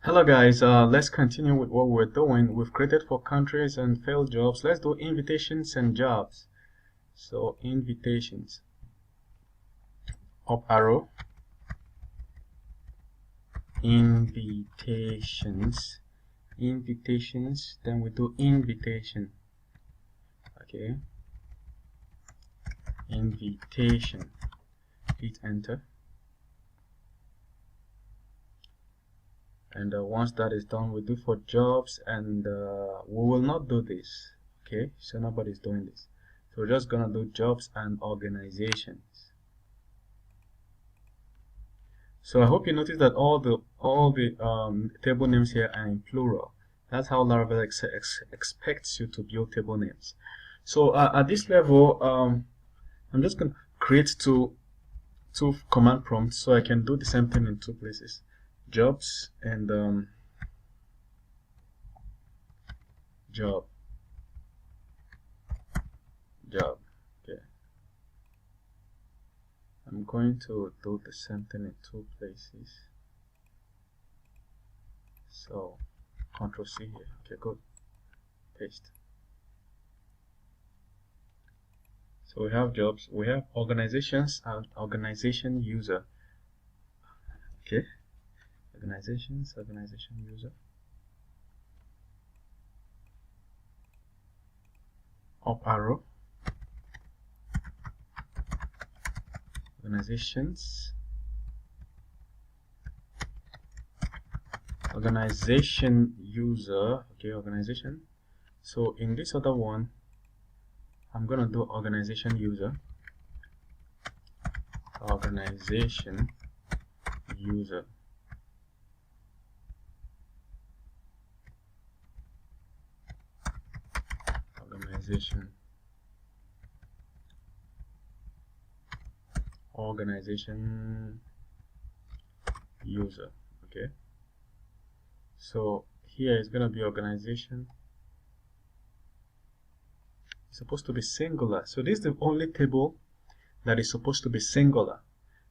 Hello guys, let's continue with what we're doing. We've created for countries and failed jobs. Let's do invitations and jobs. So invitations, up arrow, invitations, then we do invitation. Okay, invitation, hit enter. And once that is done, we do for jobs, and we will not do this. Okay, so nobody's doing this. So we're just gonna do jobs and organizations. So I hope you notice that all the table names here are in plural. That's how Laravel expects you to build table names. So at this level, I'm just gonna create two command prompts so I can do the same thing in two places. Jobs and job. Okay. I'm going to do the same thing in two places. So Control C here. Okay, good. Paste. So we have jobs, we have organizations and organization user. Okay, organization user. Up arrow. Organizations. Organization user. Okay, organization. So in this other one, I'm gonna do organization user. Organization user. Organization user. Okay, so here is gonna be organization. It's supposed to be singular, so this is the only table that is supposed to be singular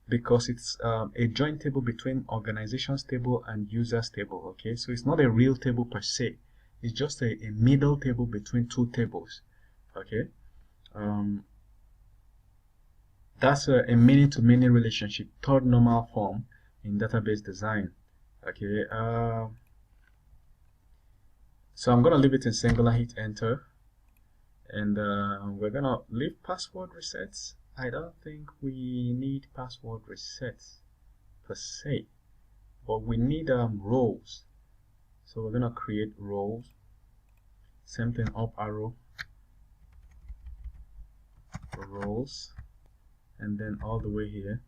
because it's a joint table between organizations table and users table. Okay, so it's not a real table per se, it's just a middle table between two tables. Okay, that's a many-to-many relationship, third normal form in database design. Okay, so I'm gonna leave it in singular, hit enter, and we're gonna leave password resets. I don't think we need password resets per se, but we need roles. So we're gonna create roles. Same thing, up arrow, roles, and then all the way here,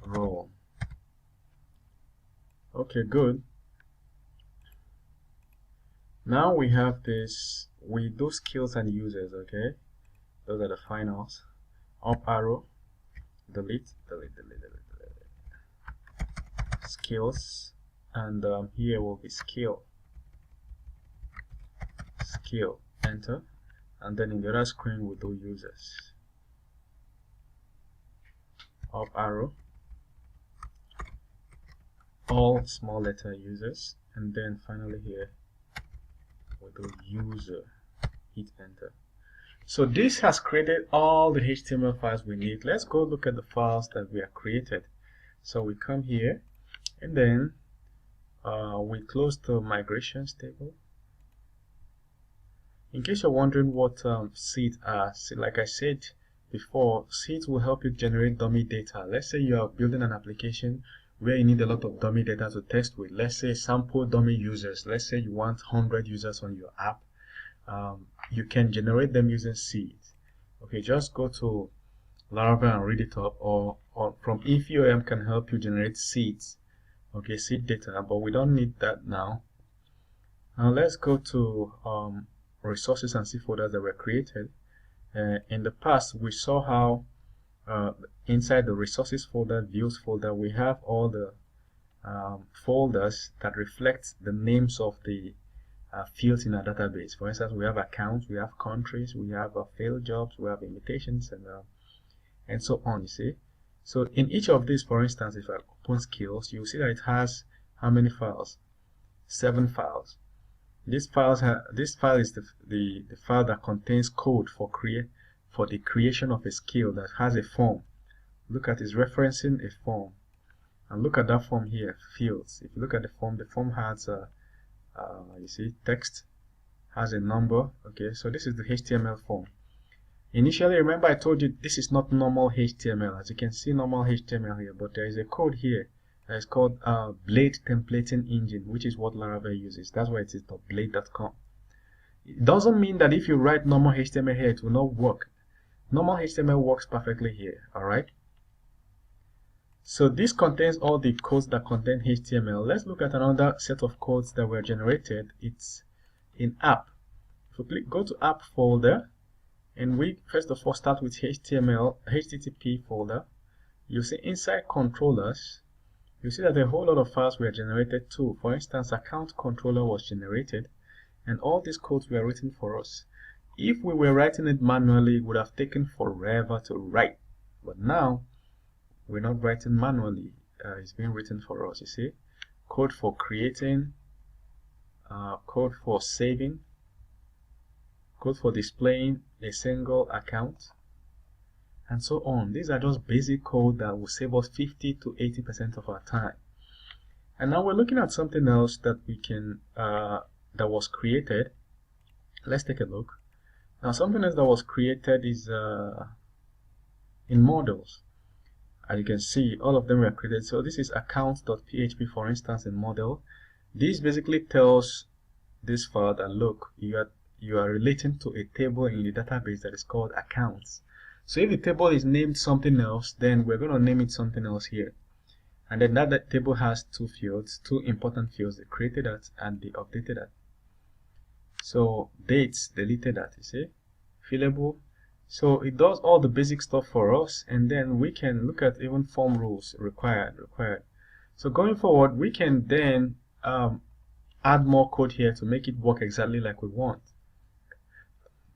role. Okay, good. Now we have this, we do skills and users. Okay, those are the finals. Up arrow, delete. Skills, and here will be skill, enter, and then in the other screen we'll do users. Up arrow, all small letter users, and then finally here we'll do user, hit enter. So this has created all the HTML files we need. Let's go look at the files that we have created. So we come here, and then we close the migrations table. In case you're wondering what seeds are, like I said before, seeds will help you generate dummy data. Let's say you are building an application where you need a lot of dummy data to test with. Let's say sample dummy users. Let's say you want 100 users on your app. You can generate them using seeds. Okay, just go to Laravel and read it up, or from InfoM can help you generate seeds. Okay, seed data, but we don't need that now. Now let's go to resources and see folders that were created. In the past, we saw how inside the resources folder, views folder, we have all the folders that reflect the names of the fields in our database. For instance, we have accounts, we have countries, we have failed jobs, we have invitations, and so on. You see, So in each of these, for instance, if I open skills, you'll see that it has how many files? 7 files. This file is the file that contains code for the creation of a skill that has a form. Look at, it's referencing a form, and look at that form here, fields. If you look at the form has you see text, has a number. Okay, so this is the HTML form. Initially, remember I told you this is not normal HTML. As you can see, normal HTML here, but there is a code here that is called Blade Templating Engine, which is what Laravel uses. That's why it is .blade.com. It doesn't mean that if you write normal HTML here, it will not work. Normal HTML works perfectly here. All right. So this contains all the codes that contain HTML. Let's look at another set of codes that were generated. It's in app. If we go to app folder, and we first of all start with HTTP folder, you see inside controllers, you see that a whole lot of files were generated too. For instance, account controller was generated, and all these codes were written for us. If we were writing it manually, it would have taken forever to write. But now, we're not writing manually. It's being written for us, you see. Code for creating, code for saving, code for displaying a single account, and so on. These are just basic code that will save us 50 to 80% of our time. And now we're looking at something else that we can that was created. Let's take a look. Now something else that was created is in models. As you can see, all of them were created. So this is account.php, for instance, in model. This basically tells this file that, look, you are relating to a table in the database that is called accounts. So if the table is named something else, then we're going to name it something else here. And then that table has 2 fields, 2 important fields. They created that and they updated that. So dates, deleted that, you see. Fillable. So it does all the basic stuff for us, and then we can look at even form rules required. So going forward, we can then add more code here to make it work exactly like we want.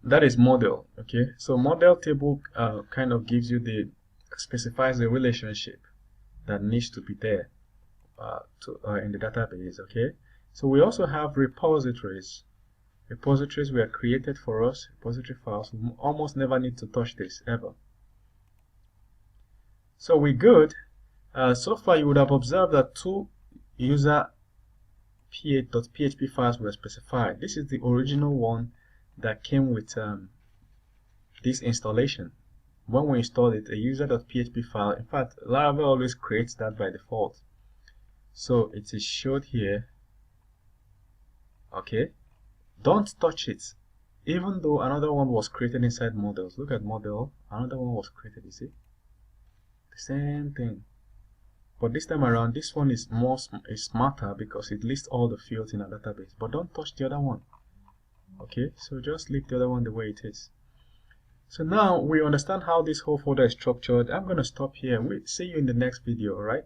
That is model. Okay, so model table kind of gives you specifies the relationship that needs to be there in the database. Okay, so we also have repositories. Repositories were created for us, repository files. We almost never need to touch this ever. So we're good. So far you would have observed that 2 user.php files were specified. This is the original one that came with this installation. When we installed it, a user.php file, in fact, Laravel always creates that by default. So it is showed here. Okay. Don't touch it, even though another one was created inside models. Look at model, another one was created, you see? The same thing. But this time around, this one is smarter because it lists all the fields in a database. But don't touch the other one. Okay, so just leave the other one the way it is. So now we understand how this whole folder is structured. I'm going to stop here. We'll see you in the next video, alright?